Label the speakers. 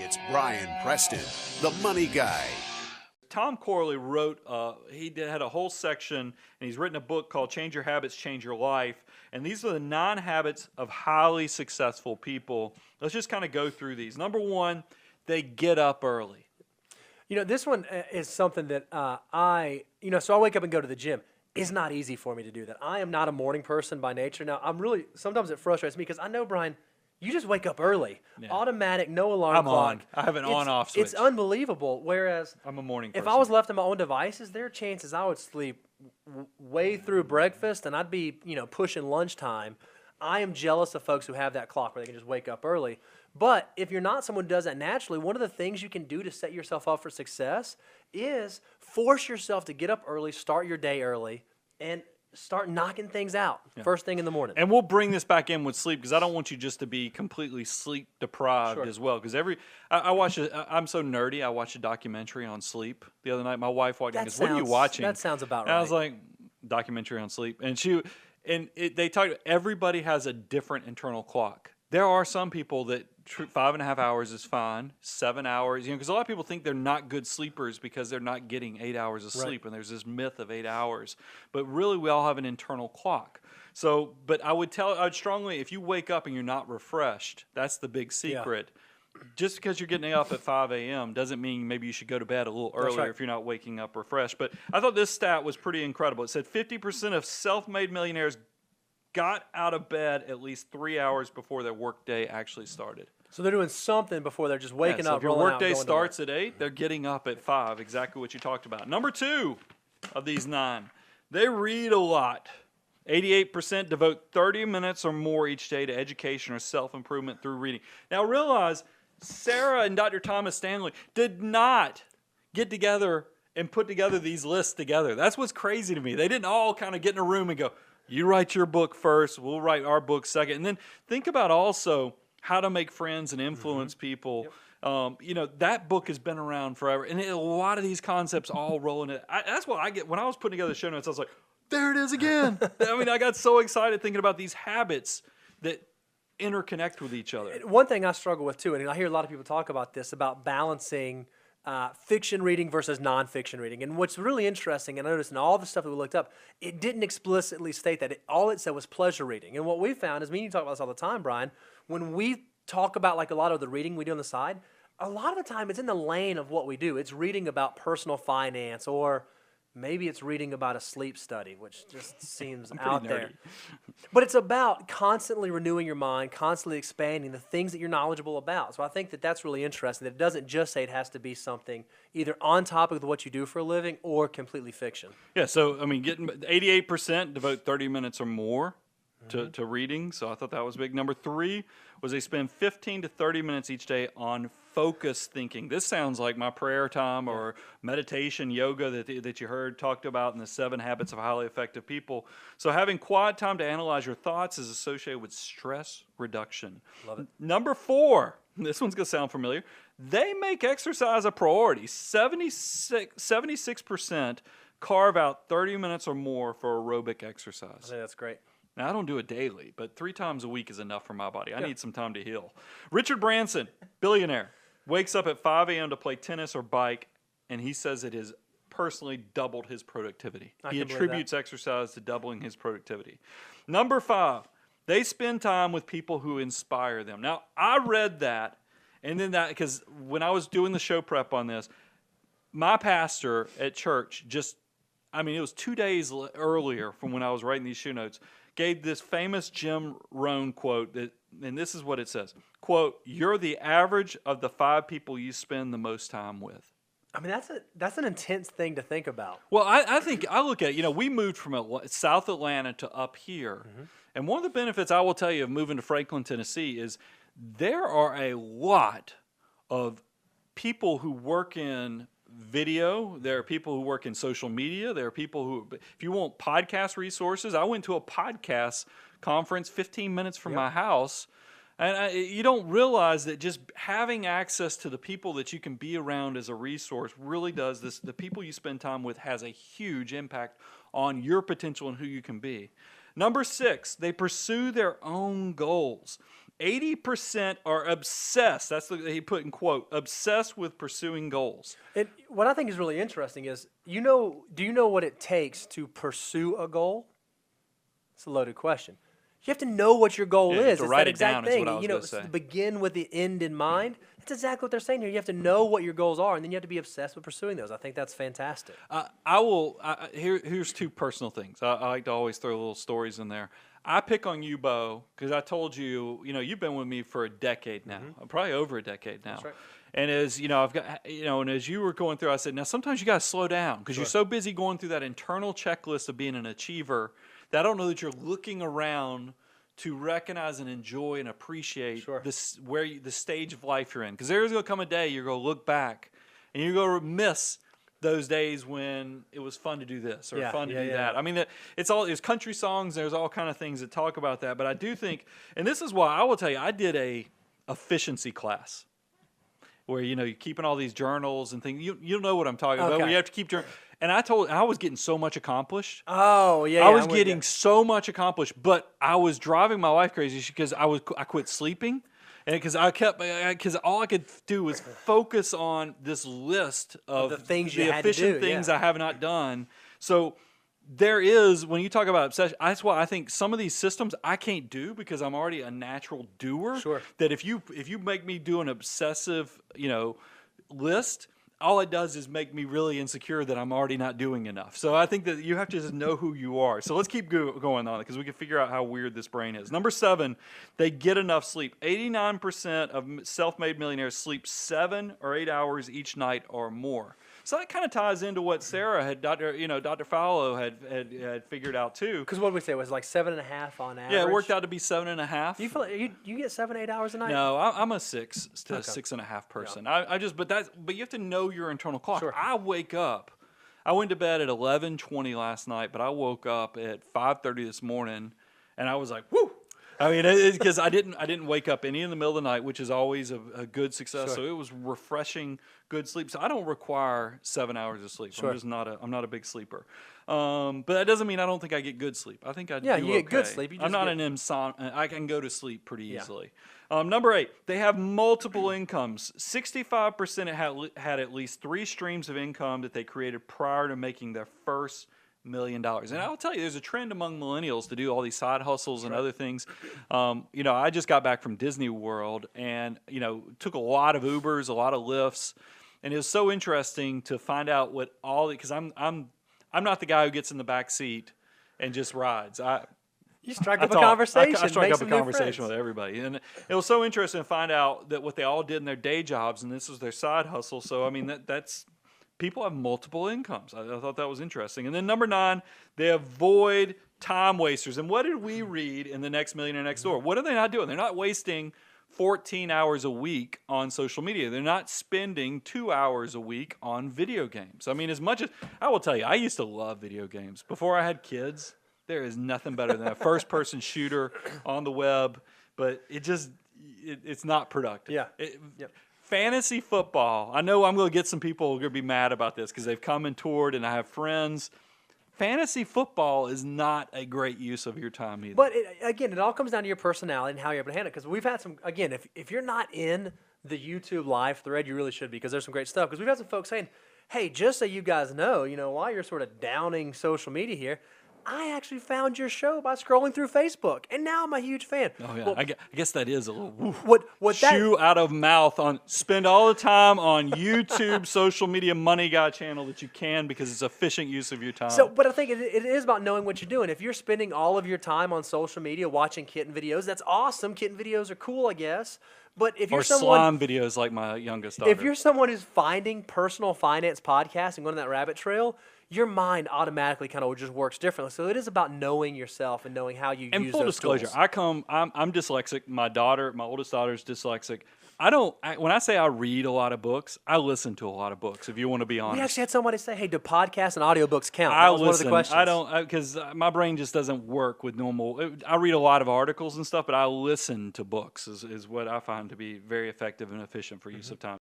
Speaker 1: It's Brian Preston, the money guy.
Speaker 2: Tom Corley wrote, had a whole section, and he's written a book called Change Your Habits, Change Your Life. And these are the 9 habits of highly successful people. Let's just kind of go through these. Number 1, they get up early.
Speaker 3: You know, this one is something that so I wake up and go to the gym. It's not easy for me to do that. I am not a morning person by nature. Now, sometimes it frustrates me because I know, Brian, you just wake up early. Yeah. Automatic, no alarm clock.
Speaker 2: I have an on-off switch.
Speaker 3: It's unbelievable. Whereas
Speaker 2: I'm a morning person.
Speaker 3: If I was left to my own devices, there are chances I would sleep way through breakfast and I'd be, pushing lunchtime. I am jealous of folks who have that clock where they can just wake up early. But if you're not someone who does that naturally, one of the things you can do to set yourself up for success is force yourself to get up early, start your day early, and start knocking things out first thing in the morning.
Speaker 2: And we'll bring this back in with sleep because I don't want you just to be completely sleep deprived as well. Because I'm so nerdy. I watched a documentary on sleep the other night. My wife walked in and goes, "What are you watching?"
Speaker 3: That sounds about right.
Speaker 2: And I was like, documentary on sleep. And they talked, everybody has a different internal clock. There are some people that 5.5 hours is fine, 7 hours, because a lot of people think they're not good sleepers because they're not getting 8 hours of sleep, and there's this myth of 8 hours. But really, we all have an internal clock. So, but I would strongly, if you wake up and you're not refreshed, that's the big secret. Yeah. Just because you're getting up at 5 a.m. doesn't mean maybe you should go to bed a little earlier if you're not waking up refreshed. But I thought this stat was pretty incredible. It said 50% of self-made millionaires got out of bed at least 3 hours before their workday actually started.
Speaker 3: So they're doing something before they're just waking up.
Speaker 2: If your workday starts at 8, they're getting up at 5, exactly what you talked about. Number 2 of these 9, they read a lot. 88% devote 30 minutes or more each day to education or self-improvement through reading. Now realize, Sarah and Dr. Thomas Stanley did not get together and put together these lists together. That's what's crazy to me. They didn't all kind of get in a room and go, you write your book first, we'll write our book second. And then think about also how to make friends and influence people. Yep. That book has been around forever. And a lot of these concepts all roll in it. That's what I get. When I was putting together the show notes, I was like, there it is again. I got so excited thinking about these habits that interconnect with each other.
Speaker 3: One thing I struggle with too, and I hear a lot of people talk about this, about balancing fiction reading versus nonfiction reading. And what's really interesting, and I noticed in all the stuff that we looked up, it didn't explicitly state that. All it said was pleasure reading. And what we found is, me and you talk about this all the time, Brian, when we talk about like a lot of the reading we do on the side, a lot of the time it's in the lane of what we do. It's reading about personal finance, or maybe it's reading about a sleep study, which just seems out there. But it's about constantly renewing your mind, constantly expanding the things that you're knowledgeable about. So I think that that's really interesting, that it doesn't just say it has to be something either on topic of what you do for a living or completely fiction.
Speaker 2: Yeah, so, getting 88% devote 30 minutes or more to reading, so I thought that was big. Number 3 was they spend 15 to 30 minutes each day on focused thinking. This sounds like my prayer time or meditation, yoga that you heard talked about in the 7 Habits of Highly Effective People. So having quiet time to analyze your thoughts is associated with stress reduction.
Speaker 3: Love it.
Speaker 2: Number 4, this one's going to sound familiar, they make exercise a priority. 76% carve out 30 minutes or more for aerobic exercise.
Speaker 3: I think that's great.
Speaker 2: Now, I don't do it daily, but 3 times a week is enough for my body. I need some time to heal. Richard Branson, billionaire, wakes up at 5 a.m. to play tennis or bike, and he says it has personally doubled his productivity. He attributes exercise to doubling his productivity. Number 5, they spend time with people who inspire them. Now, I read that, and then because when I was doing the show prep on this, my pastor at church it was 2 days earlier from when I was writing these show notes, gave this famous Jim Rohn quote, and this is what it says, quote, "You're the average of the 5 people you spend the most time with."
Speaker 3: That's an intense thing to think about.
Speaker 2: Well, I think, I look at it, we moved from South Atlanta to up here, and one of the benefits I will tell you of moving to Franklin, Tennessee is there are a lot of people who work in video. There are people who work in social media. There are people who, if you want podcast resources, I went to a podcast conference 15 minutes from my house. And you don't realize that just having access to the people that you can be around as a resource really does this. The people you spend time with has a huge impact on your potential and who you can be. Number 6, they pursue their own goals. 80% are obsessed. That's what he put in quote, obsessed with pursuing goals.
Speaker 3: And what I think is really interesting is, do you know what it takes to pursue a goal? It's a loaded question. You have to know what your goal
Speaker 2: Yeah, you have
Speaker 3: is.
Speaker 2: to
Speaker 3: It's
Speaker 2: write
Speaker 3: that
Speaker 2: it down
Speaker 3: exact
Speaker 2: is
Speaker 3: thing.
Speaker 2: what I was gonna say.
Speaker 3: Begin with the end in mind. That's exactly what they're saying here. You have to know what your goals are, and then you have to be obsessed with pursuing those. I think that's fantastic.
Speaker 2: Here's two personal things. I like to always throw little stories in there. I pick on you, Bo, because I told you, you've been with me for a decade now, probably over a decade now.
Speaker 3: That's right.
Speaker 2: And as I've got, and as you were going through, I said, now sometimes you got to slow down because you're so busy going through that internal checklist of being an achiever that I don't know that you're looking around to recognize and enjoy and appreciate the stage of life you're in. Because there's going to come a day you're going to look back and you're going to miss those days when it was fun to do this or fun to do that. I mean, there's country songs. There's all kind of things that talk about that. But I do think, and this is why I will tell you, I did a efficiency class where you're keeping all these journals and things. You know what I'm talking about. Where you have to keep journal. And I was getting so much accomplished.
Speaker 3: Oh yeah,
Speaker 2: I was getting so much accomplished, but I was driving my wife crazy because I quit sleeping. And because all I could do was focus on this list of
Speaker 3: the things
Speaker 2: the
Speaker 3: you had to
Speaker 2: efficient
Speaker 3: do,
Speaker 2: things I have not done. So there is, when you talk about obsession, that's why I think some of these systems I can't do because I'm already a natural doer.
Speaker 3: Sure.
Speaker 2: That if you make me do an obsessive, list, all it does is make me really insecure that I'm already not doing enough. So I think that you have to just know who you are. So let's keep going on it because we can figure out how weird this brain is. Number 7, they get enough sleep. 89% of self-made millionaires sleep 7 or 8 hours each night or more. So that kind of ties into what Sarah had, Dr. Fowler had figured out too.
Speaker 3: Because what did we say? It was like 7.5 on average?
Speaker 2: Yeah, it worked out to be 7.5.
Speaker 3: Do you feel like you get 7-8 hours a night?
Speaker 2: No, I'm a 6 to 6.5 person. Yeah. But you have to know your internal clock.
Speaker 3: Sure.
Speaker 2: I wake up. I went to bed at 11:20 last night, but I woke up at 5:30 this morning, and I was like, whoo. I mean, it's because I didn't wake up any in the middle of the night, which is always a good success.
Speaker 3: Sure.
Speaker 2: So it was refreshing, good sleep. So I don't require 7 hours of sleep.
Speaker 3: Sure.
Speaker 2: I'm not a big sleeper. But that doesn't mean I don't think I get good sleep. I think I do.
Speaker 3: Yeah, you get good
Speaker 2: okay.
Speaker 3: sleep.
Speaker 2: I'm not an insomnia. I can go to sleep pretty easily. Number 8, they have multiple incomes. 65% had at least 3 streams of income that they created prior to making their first $1 million. And I'll tell you, there's a trend among millennials to do all these side hustles and other things. I just got back from Disney World and, took a lot of Ubers, a lot of Lyfts. And it was so interesting to find out what because I'm not the guy who gets in the back seat and just rides.
Speaker 3: You strike up a conversation.
Speaker 2: I strike
Speaker 3: make
Speaker 2: up a
Speaker 3: some new
Speaker 2: conversation
Speaker 3: friends.
Speaker 2: with everybody. And it was so interesting to find out that what they all did in their day jobs, and this was their side hustle. So, I mean, that's people have multiple incomes. I thought that was interesting. And then number 9, they avoid time wasters. And what did we read in The Next Millionaire Next Door? What are they not doing? They're not wasting 14 hours a week on social media. They're not spending 2 hours a week on video games. I mean, as much as I will tell you, I used to love video games. Before I had kids, there is nothing better than a first-person shooter on the web, but it's not productive.
Speaker 3: Yeah.
Speaker 2: Fantasy football. I know I'm going to get some people who are going to be mad about this because they've come and toured and I have friends. Fantasy football is not a great use of your time either.
Speaker 3: But it all comes down to your personality and how you're able to handle it. Because we've had some, again, if you're not in the YouTube live thread, you really should be because there's some great stuff. Because we've had some folks saying, hey, just so you guys know, while you're sort of downing social media here, I actually found your show by scrolling through Facebook, and now I'm a huge fan.
Speaker 2: Oh yeah,
Speaker 3: well,
Speaker 2: I guess that is a little
Speaker 3: shoe
Speaker 2: out of mouth on. Spend all the time on YouTube, social media, money guy channel that you can because it's efficient use of your time.
Speaker 3: So, but I think it is about knowing what you're doing. If you're spending all of your time on social media watching kitten videos, that's awesome. Kitten videos are cool, I guess. But if you're
Speaker 2: slime videos like my youngest daughter.
Speaker 3: If you're someone who's finding personal finance podcasts and going on that rabbit trail, your mind automatically kind of just works differently. So it is about knowing yourself and knowing how you use those tools.
Speaker 2: And full disclosure, I'm dyslexic. My oldest daughter is dyslexic. When I say I read a lot of books, I listen to a lot of books, if you want to be honest.
Speaker 3: We actually had somebody say, hey, do podcasts and audiobooks count?
Speaker 2: That was
Speaker 3: one of the questions.
Speaker 2: I don't, because my brain just doesn't work with normal. I read a lot of articles and stuff, but I listen to books is what I find to be very effective and efficient for use of time.